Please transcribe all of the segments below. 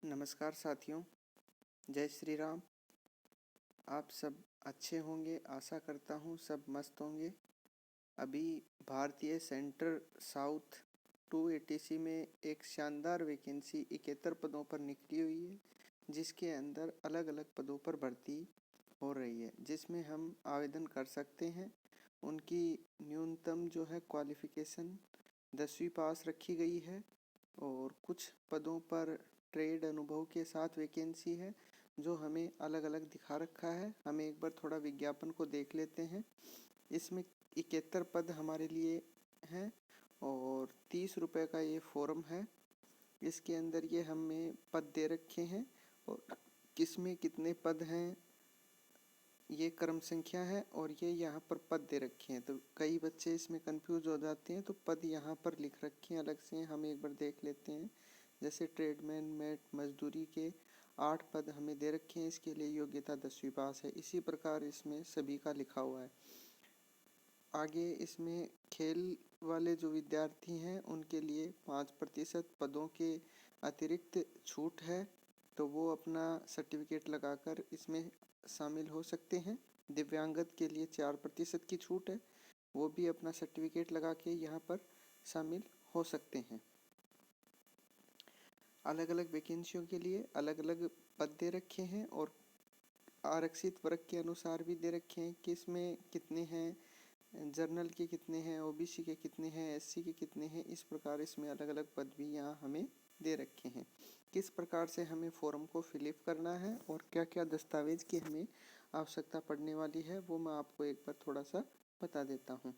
नमस्कार साथियों, जय श्री राम। आप सब अच्छे होंगे, आशा करता हूँ सब मस्त होंगे। अभी भारतीय सेंटर साउथ 280 में एक शानदार वैकेंसी 71 पदों पर निकली हुई है, जिसके अंदर अलग अलग पदों पर भर्ती हो रही है, जिसमें हम आवेदन कर सकते हैं। उनकी न्यूनतम जो है क्वालिफ़िकेशन 10वीं पास रखी गई है और कुछ पदों पर ट्रेड अनुभव के साथ वैकेंसी है, जो हमें अलग अलग दिखा रखा है। हमें एक बार थोड़ा विज्ञापन को देख लेते हैं। इसमें 71 पद हमारे लिए हैं और 30 रुपये का ये फॉर्म है। इसके अंदर ये हमें पद दे रखे हैं और किसमें कितने पद हैं ये क्रम संख्या है और ये यहाँ पर पद दे रखे हैं। तो कई बच्चे इसमें कंफ्यूज हो जाते हैं, तो पद यहाँ पर लिख रखे हैं अलग से, हम एक बार देख लेते हैं। जैसे ट्रेडमैन मेट मजदूरी के 8 पद हमें दे रखे हैं, इसके लिए योग्यता 10वीं पास है। इसी प्रकार इसमें सभी का लिखा हुआ है। आगे इसमें खेल वाले जो विद्यार्थी हैं उनके लिए 5% पदों के अतिरिक्त छूट है, तो वो अपना सर्टिफिकेट लगाकर इसमें शामिल हो सकते हैं। दिव्यांगत के लिए 4% की छूट है, वो भी अपना सर्टिफिकेट लगा के यहाँ पर शामिल हो सकते हैं। अलग अलग वैकेंसियों के लिए अलग अलग पद दे रखे हैं और आरक्षित वर्ग के अनुसार भी दे रखे हैं कि इसमें कितने हैं, जर्नल के कितने हैं, ओबीसी के कितने हैं, एससी के कितने हैं। इस प्रकार इसमें अलग अलग पद भी यहाँ हमें दे रखे हैं। किस प्रकार से हमें फॉर्म को फिलअप करना है और क्या क्या दस्तावेज की हमें आवश्यकता पड़ने वाली है, वो मैं आपको एक बार थोड़ा सा बता देता हूँ।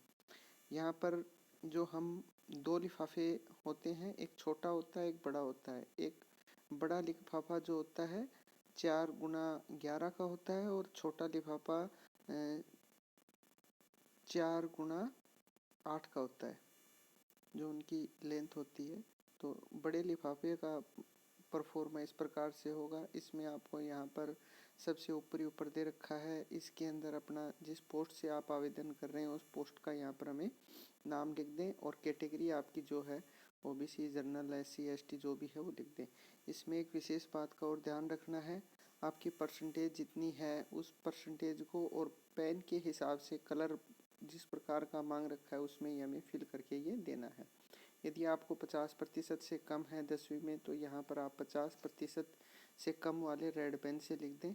यहाँ पर जो हम 2 लिफाफे होते हैं, एक छोटा होता है एक बड़ा होता है। एक बड़ा लिफाफा जो होता है 4x11 का होता है और छोटा लिफाफा 4x8 का होता है, जो उनकी लेंथ होती है। तो बड़े लिफाफे का परफॉर्मा इस प्रकार से होगा। इसमें आपको यहाँ पर सबसे ऊपर दे रखा है। इसके अंदर अपना जिस पोस्ट से आप आवेदन कर रहे हैं उस पोस्ट का यहाँ पर हमें नाम लिख दें और कैटेगरी आपकी जो है ओबीसी, जनरल, एससी, एसटी जो भी है वो लिख दें। इसमें एक विशेष बात का और ध्यान रखना है, आपकी परसेंटेज जितनी है उस परसेंटेज को और पेन के हिसाब से कलर जिस प्रकार का मांग रखा है उसमें ही हमें फिल करके ये देना है। यदि आपको 50% से कम है 10वीं में, तो यहाँ पर आप 50% से कम वाले रेड पेन से लिख दें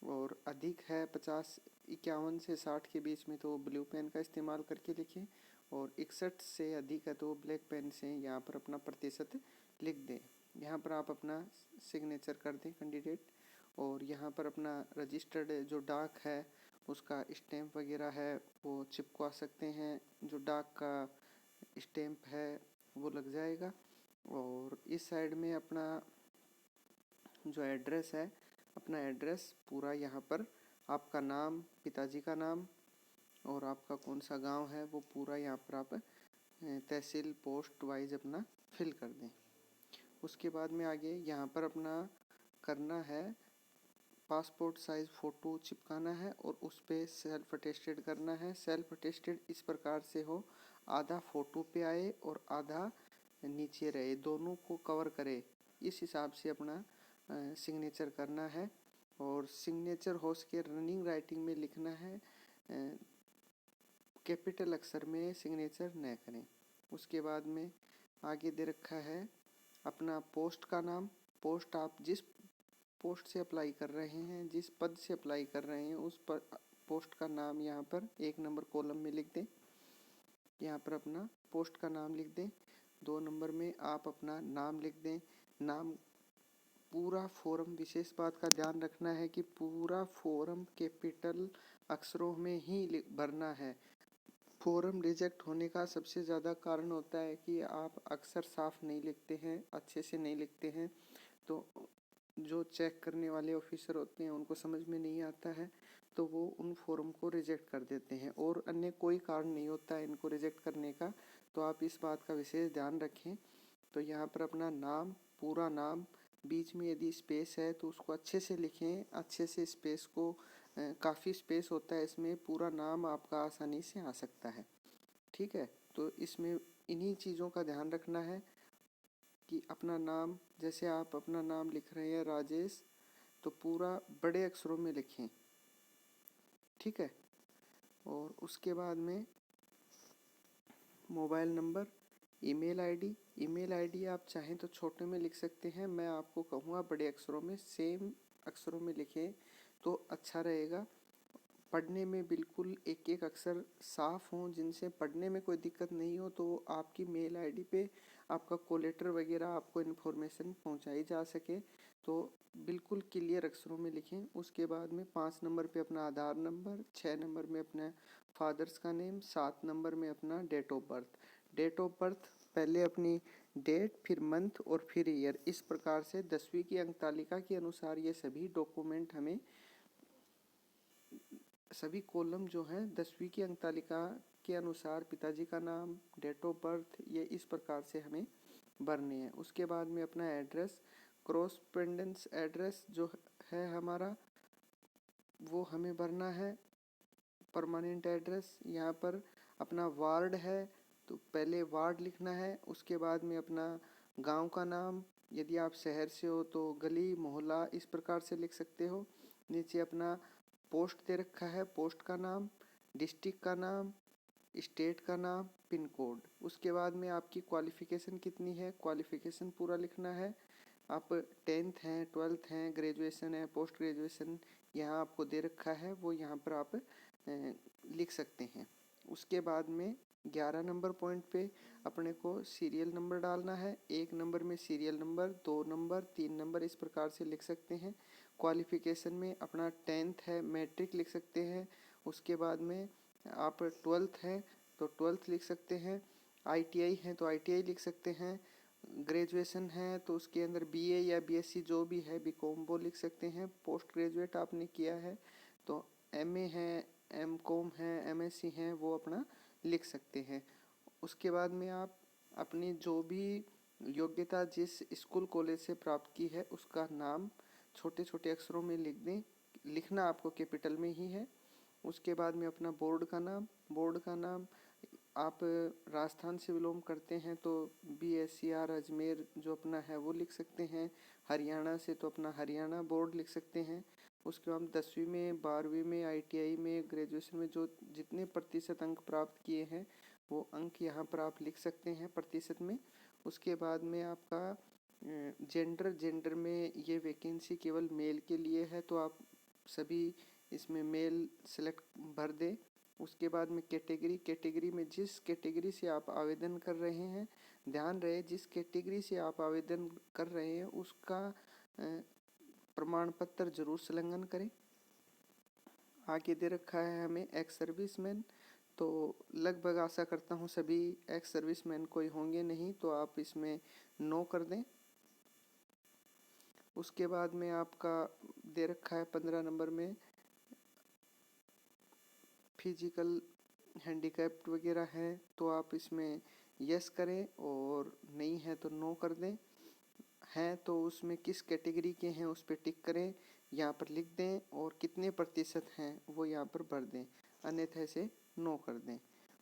और अधिक है 51 से 60 के बीच में तो ब्लू पेन का इस्तेमाल करके लिखें और 61 से अधिक है तो ब्लैक पेन से यहाँ पर अपना प्रतिशत लिख दें। यहाँ पर आप अपना सिग्नेचर कर दें कैंडिडेट और यहाँ पर अपना रजिस्टर्ड जो डाक है उसका स्टैम्प वगैरह है वो चिपका सकते हैं। जो डाक का स्टैम्प है वो लग जाएगा और इस साइड में अपना जो एड्रेस है, अपना एड्रेस पूरा यहाँ पर आपका नाम, पिताजी का नाम और आपका कौन सा गांव है वो पूरा यहाँ पर आप तहसील पोस्ट वाइज अपना फिल कर दें। उसके बाद में आगे यहाँ पर अपना करना है पासपोर्ट साइज़ फ़ोटो चिपकाना है और उस पर सेल्फ अटेस्टेड करना है। सेल्फ अटेस्टेड इस प्रकार से हो, आधा फ़ोटो पे आए और आधा नीचे रहे, दोनों को कवर करे, इस हिसाब से अपना सिग्नेचर करना है। और सिग्नेचर हो के रनिंग राइटिंग में लिखना है, कैपिटल अक्षर में सिग्नेचर न करें। उसके बाद में आगे दे रखा है अपना पोस्ट का नाम। पोस्ट आप जिस पोस्ट से अप्लाई कर रहे हैं, जिस पद से अप्लाई कर रहे हैं उस पर पोस्ट का नाम यहाँ पर 1 नंबर कॉलम में लिख दें। यहाँ पर अपना पोस्ट का नाम लिख दें। 2 नंबर में आप अपना नाम लिख दें। नाम पूरा फॉर्म, विशेष बात का ध्यान रखना है कि पूरा फॉर्म कैपिटल अक्षरों में ही भरना है। फॉर्म रिजेक्ट होने का सबसे ज़्यादा कारण होता है कि आप अक्षर साफ नहीं लिखते हैं, अच्छे से नहीं लिखते हैं, तो जो चेक करने वाले ऑफिसर होते हैं उनको समझ में नहीं आता है, तो वो उन फॉर्म को रिजेक्ट कर देते हैं और अन्य कोई कारण नहीं होता है इनको रिजेक्ट करने का। तो आप इस बात का विशेष ध्यान रखें। तो यहाँ पर अपना नाम, पूरा नाम, बीच में यदि स्पेस है तो उसको अच्छे से लिखें, अच्छे से स्पेस को, काफ़ी स्पेस होता है इसमें, पूरा नाम आपका आसानी से आ सकता है। ठीक है, तो इसमें इन्हीं चीज़ों का ध्यान रखना है। कि अपना नाम, जैसे आप अपना नाम लिख रहे हैं राजेश, तो पूरा बड़े अक्षरों में लिखें, ठीक है। और उसके बाद में mobile number, email ID. Email ID आप चाहें तो छोटे में लिख सकते हैं, मैं आपको कहूँगा बड़े अक्षरों में, सेम अक्षरों में लिखें तो अच्छा रहेगा। पढ़ने में बिल्कुल एक एक अक्षर साफ हों, जिनसे पढ़ने में कोई दिक्कत नहीं हो, तो आपकी मेल आईडी पे आपका कोलेटर वगैरह आपको इन्फॉर्मेशन पहुंचाई जा सके, तो बिल्कुल क्लियर अक्षरों में लिखें। उसके बाद में 5 नंबर पे अपना आधार नंबर, 6 नंबर में अपना फादर्स का नेम, 7 नंबर में अपना date of birth. Date of birth पहले अपनी डेट, फिर मंथ और फिर ईयर, इस प्रकार से 10वीं की अंक तालिका के अनुसार ये सभी डॉक्यूमेंट हमें, सभी कॉलम जो हैं 10वीं की अंक तालिका के अनुसार पिताजी का नाम, डेट ऑफ बर्थ, ये इस प्रकार से हमें भरने हैं। उसके बाद में अपना एड्रेस, कॉरस्पोंडेंस एड्रेस जो है हमारा, वो हमें भरना है। परमानेंट एड्रेस, यहाँ पर अपना वार्ड है तो पहले वार्ड लिखना है। उसके बाद में अपना गांव का नाम, यदि आप शहर से हो तो गली मोहल्ला इस प्रकार से लिख सकते हो। नीचे अपना पोस्ट दे रखा है, पोस्ट का नाम, डिस्ट्रिक्ट का नाम, स्टेट का नाम, पिन कोड। उसके बाद में आपकी क्वालिफ़िकेशन कितनी है, क्वालिफ़िकेशन पूरा लिखना है। आप 10th हैं, 12th हैं, ग्रेजुएशन है, पोस्ट ग्रेजुएशन यहाँ आपको दे रखा है, वो यहाँ पर आप लिख सकते हैं। उसके बाद में 11 नंबर पॉइंट पे अपने को सीरियल नंबर डालना है। 1 नंबर में सीरियल नंबर, 2 नंबर, 3 नंबर इस प्रकार से लिख सकते हैं। क्वालिफ़िकेशन में अपना 10th है, मैट्रिक लिख सकते हैं। उसके बाद में आप 12th हैं तो 12th लिख सकते हैं। ITI है तो ITI लिख सकते हैं। ग्रेजुएशन है तो उसके अंदर BA या BSc जो भी है, BCom वो लिख सकते हैं। पोस्ट ग्रेजुएट आपने किया है तो MA है, MCom है, MSc हैं, वो अपना लिख सकते हैं। उसके बाद में आप अपनी जो भी योग्यता जिस स्कूल कॉलेज से प्राप्त की है उसका नाम छोटे छोटे अक्षरों में लिख दें, लिखना आपको कैपिटल में ही है। उसके बाद में अपना बोर्ड का नाम, बोर्ड का नाम आप राजस्थान से बिलोंग करते हैं तो BSCR अजमेर जो अपना है वो लिख सकते हैं। हरियाणा से तो अपना हरियाणा बोर्ड लिख सकते हैं। उसके बाद 10वीं में, 12वीं में, ITI में, ग्रेजुएशन में जो जितने प्रतिशत अंक प्राप्त किए हैं वो अंक यहाँ पर आप लिख सकते हैं प्रतिशत में। उसके बाद में आपका जेंडर में ये वैकेंसी केवल मेल के लिए है तो आप सभी इसमें मेल सेलेक्ट भर दें। उसके बाद में कैटेगरी में जिस कैटेगरी से आप आवेदन कर रहे हैं, ध्यान रहे जिस कैटेगरी से आप आवेदन कर रहे हैं उसका प्रमाण पत्र जरूर संलग्न करें। आगे दे रखा है हमें एक्स सर्विसमैन, तो लगभग आशा करता हूँ सभी एक्स सर्विसमैन कोई होंगे नहीं, तो आप इसमें नो कर दें। उसके बाद में आपका दे रखा है 15 नंबर में फिजिकल हैंडीकैप्ड वगैरह है तो आप इसमें यस करें, और नहीं है तो नो कर दें। हैं तो उसमें किस कैटेगरी के हैं उस पर टिक करें, यहाँ पर लिख दें, और कितने प्रतिशत हैं वो यहाँ पर भर दें, अन्यथा इसे नो कर दें।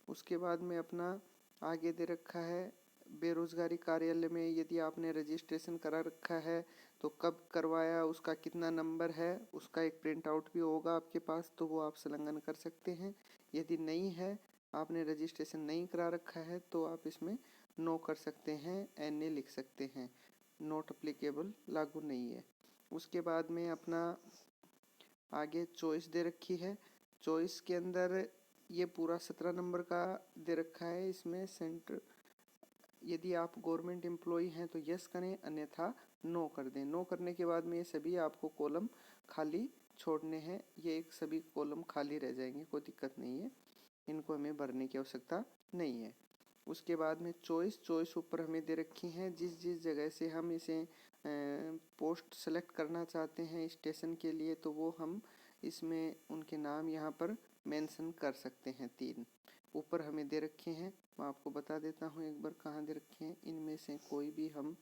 उसके बाद में अपना आगे दे रखा है बेरोजगारी कार्यालय में यदि आपने रजिस्ट्रेशन करा रखा है तो कब करवाया, उसका कितना नंबर है, उसका एक प्रिंट आउट भी होगा आपके पास तो वो आप संलग्न कर सकते हैं। यदि नहीं है, आपने रजिस्ट्रेशन नहीं करा रखा है तो आप इसमें नो कर सकते हैं, NA लिख सकते हैं, नॉट अप्लीकेबल, लागू नहीं है। उसके बाद में अपना आगे चॉइस दे रखी है। चॉइस के अंदर ये पूरा 17 नंबर का दे रखा है। इसमें सेंटर यदि आप गवर्नमेंट एम्प्लॉई हैं तो यस करें, अन्यथा नो कर दें। नो करने के बाद में ये सभी आपको कॉलम खाली छोड़ने हैं, ये एक सभी कॉलम खाली रह जाएंगे, कोई दिक्कत नहीं है, इनको हमें भरने की आवश्यकता नहीं है। उसके बाद में चॉइस ऊपर हमें दे रखी हैं, जिस जिस जगह से हम इसे पोस्ट सेलेक्ट करना चाहते हैं स्टेशन के लिए तो वो हम इसमें उनके नाम यहाँ पर मेंशन कर सकते हैं। 3 ऊपर हमें दे रखे हैं, मैं आपको बता देता हूँ एक बार कहाँ दे रखे हैं। इनमें से कोई भी हम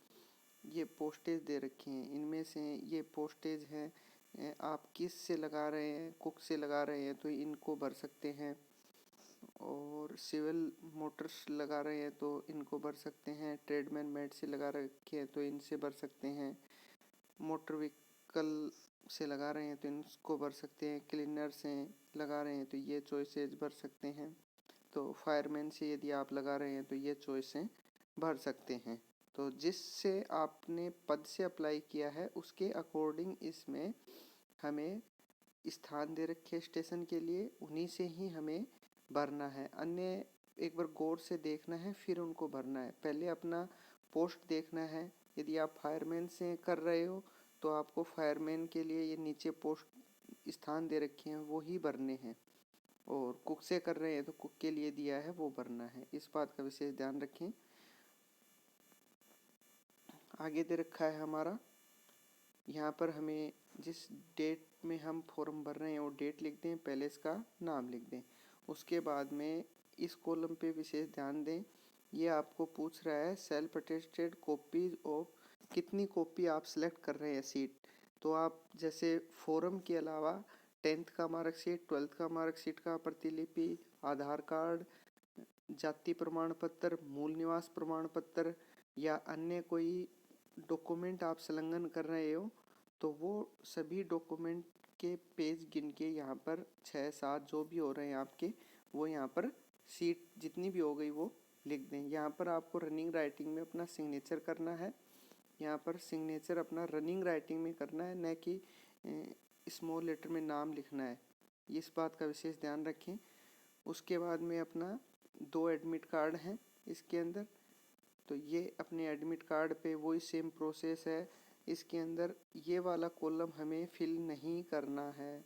ये पोस्टेज दे रखे हैं, इनमें से ये पोस्टेज हैं, आप किस से लगा रहे हैं, कुक से लगा रहे हैं तो इनको भर सकते हैं। और सिविल मोटर्स लगा रहे हैं तो इनको भर सकते हैं। ट्रेडमैन मेट से लगा रखे हैं तो इनसे भर सकते हैं। मोटर व्हीकल से लगा रहे हैं तो इनको भर सकते हैं। क्लीनर से लगा रहे हैं तो ये चॉइसेस भर सकते हैं। तो फायरमैन से यदि आप लगा रहे हैं तो ये चॉइसें भर सकते हैं। तो जिससे आपने पद से अप्लाई किया है उसके अकॉर्डिंग इसमें हमें स्थान दे रखे स्टेशन के लिए, उन्हीं से ही हमें भरना है। अन्य एक बार गौर से देखना है फिर उनको भरना है। पहले अपना पोस्ट देखना है। यदि आप फायरमैन से कर रहे हो तो आपको फायरमैन के लिए ये नीचे पोस्ट स्थान दे रखे हैं वो ही भरने हैं, और कुक से कर रहे हैं तो कुक के लिए दिया है वो भरना है। इस बात का विशेष ध्यान रखें। आगे दे रखा है हमारा, यहाँ पर हमें जिस डेट में हम फॉर्म भर रहे हैं वो डेट लिख दें, पहले इसका नाम लिख दें। उसके बाद में इस कॉलम पे विशेष ध्यान दें। ये आपको पूछ रहा है सेल्फ अटेस्टेड कॉपीज ऑफ, कितनी कॉपी आप सेलेक्ट कर रहे हैं सीट। तो आप जैसे फॉर्म के अलावा 10th का मार्कशीट, 12th का मार्कशीट का प्रतिलिपि, आधार कार्ड, जाति प्रमाण पत्र, मूल निवास प्रमाण पत्र या अन्य कोई डॉक्यूमेंट आप संलग्न कर रहे हो तो वो सभी डॉक्यूमेंट के पेज गिन के यहाँ पर 6-7 जो भी हो रहे हैं आपके, वो यहाँ पर सीट जितनी भी हो गई वो लिख दें। यहाँ पर आपको रनिंग राइटिंग में अपना सिग्नेचर करना है। यहाँ पर सिग्नेचर अपना रनिंग राइटिंग में करना है, न कि स्मॉल लेटर में नाम लिखना है। इस बात का विशेष ध्यान रखें। उसके बाद में अपना 2 एडमिट कार्ड हैं इसके अंदर, तो ये अपने एडमिट कार्ड पे वही सेम प्रोसेस है। इसके अंदर ये वाला कॉलम हमें फिल नहीं करना है,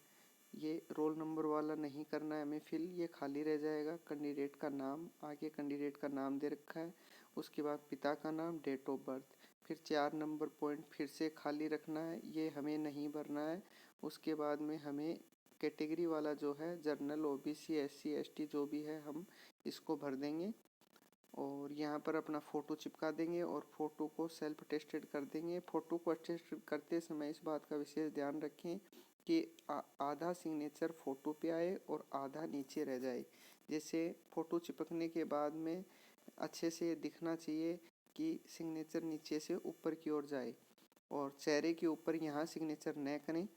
ये रोल नंबर वाला नहीं करना है हमें फिल, ये खाली रह जाएगा। कैंडिडेट का नाम, आगे कैंडिडेट का नाम दे रखा है, उसके बाद पिता का नाम, डेट ऑफ बर्थ, फिर 4 नंबर पॉइंट फिर से खाली रखना है, ये हमें नहीं भरना है। उसके बाद में हमें कैटेगरी वाला जो है जनरल, ओबीसी, एससी, एसटी जो भी है हम इसको भर देंगे। और यहाँ पर अपना फ़ोटो चिपका देंगे और फ़ोटो को सेल्फ अटेस्टेड कर देंगे। फ़ोटो को अटेस्ट करते समय इस बात का विशेष ध्यान रखें कि आधा सिग्नेचर फ़ोटो पे आए और आधा नीचे रह जाए। जैसे फ़ोटो चिपकने के बाद में अच्छे से दिखना चाहिए कि सिग्नेचर नीचे से ऊपर की ओर जाए, और चेहरे के ऊपर यहाँ सिग्नेचर न करें,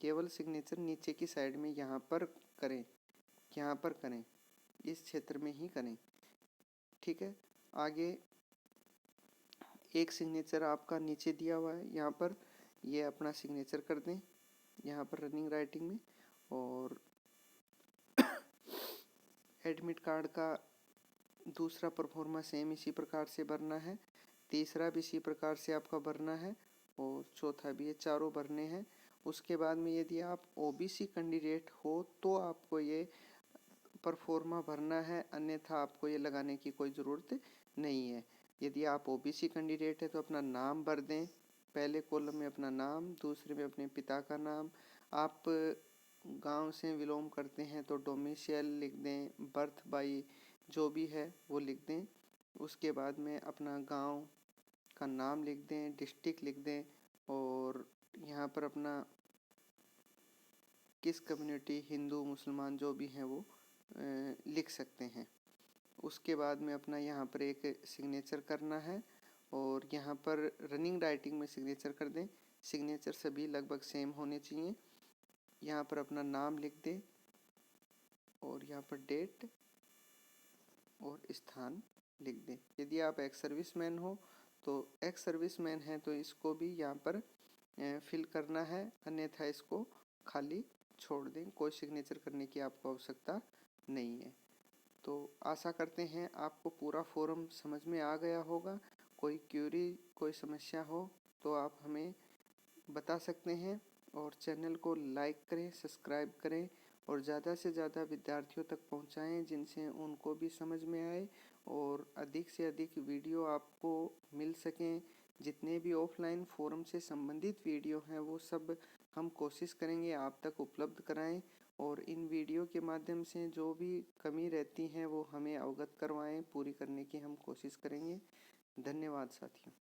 केवल सिग्नेचर नीचे की साइड में यहाँ पर करें, यहाँ पर करें, इस क्षेत्र में ही करें। ठीक है। आगे एक सिग्नेचर आपका नीचे दिया हुआ है, यहाँ पर ये अपना सिग्नेचर कर दें यहाँ पर रनिंग राइटिंग में। और एडमिट कार्ड का दूसरा परफॉर्मा सेम इसी प्रकार से भरना है, तीसरा भी इसी प्रकार से आपका भरना है, और चौथा भी, ये चारों भरने हैं। उसके बाद में यदि आप ओबीसी कैंडिडेट हो तो आपको ये परफॉर्मा भरना है, अन्यथा आपको ये लगाने की कोई ज़रूरत नहीं है। यदि आप ओबीसी कैंडिडेट है तो अपना नाम भर दें, पहले कॉलम में अपना नाम, दूसरे में अपने पिता का नाम। आप गांव से बिलोंग करते हैं तो डोमिसाइल लिख दें, बर्थ बाई जो भी है वो लिख दें। उसके बाद में अपना गांव का नाम लिख दें, डिस्ट्रिक्ट लिख दें, और यहाँ पर अपना किस कम्युनिटी, हिंदू मुसलमान जो भी हैं वो लिख सकते हैं। उसके बाद में अपना यहाँ पर एक सिग्नेचर करना है, और यहाँ पर रनिंग राइटिंग में सिग्नेचर कर दें। सिग्नेचर सभी लगभग सेम होने चाहिए। यहाँ पर अपना नाम लिख दें और यहाँ पर डेट और स्थान लिख दें। यदि आप एक्स सर्विसमैन हो तो एक्स सर्विसमैन है तो इसको भी यहाँ पर फिल करना है, अन्यथा इसको खाली छोड़ दें, कोई सिग्नेचर करने की आपको आवश्यकता नहीं है। तो आशा करते हैं आपको पूरा फॉर्म समझ में आ गया होगा। कोई क्यूरी, कोई समस्या हो तो आप हमें बता सकते हैं, और चैनल को लाइक करें, सब्सक्राइब करें और ज़्यादा से ज़्यादा विद्यार्थियों तक पहुंचाएं जिनसे उनको भी समझ में आए और अधिक से अधिक वीडियो आपको मिल सकें। जितने भी ऑफलाइन फोरम से संबंधित वीडियो हैं वो सब हम कोशिश करेंगे आप तक उपलब्ध कराएं, और इन वीडियो के माध्यम से जो भी कमी रहती हैं वो हमें अवगत करवाएं, पूरी करने की हम कोशिश करेंगे। धन्यवाद साथियों।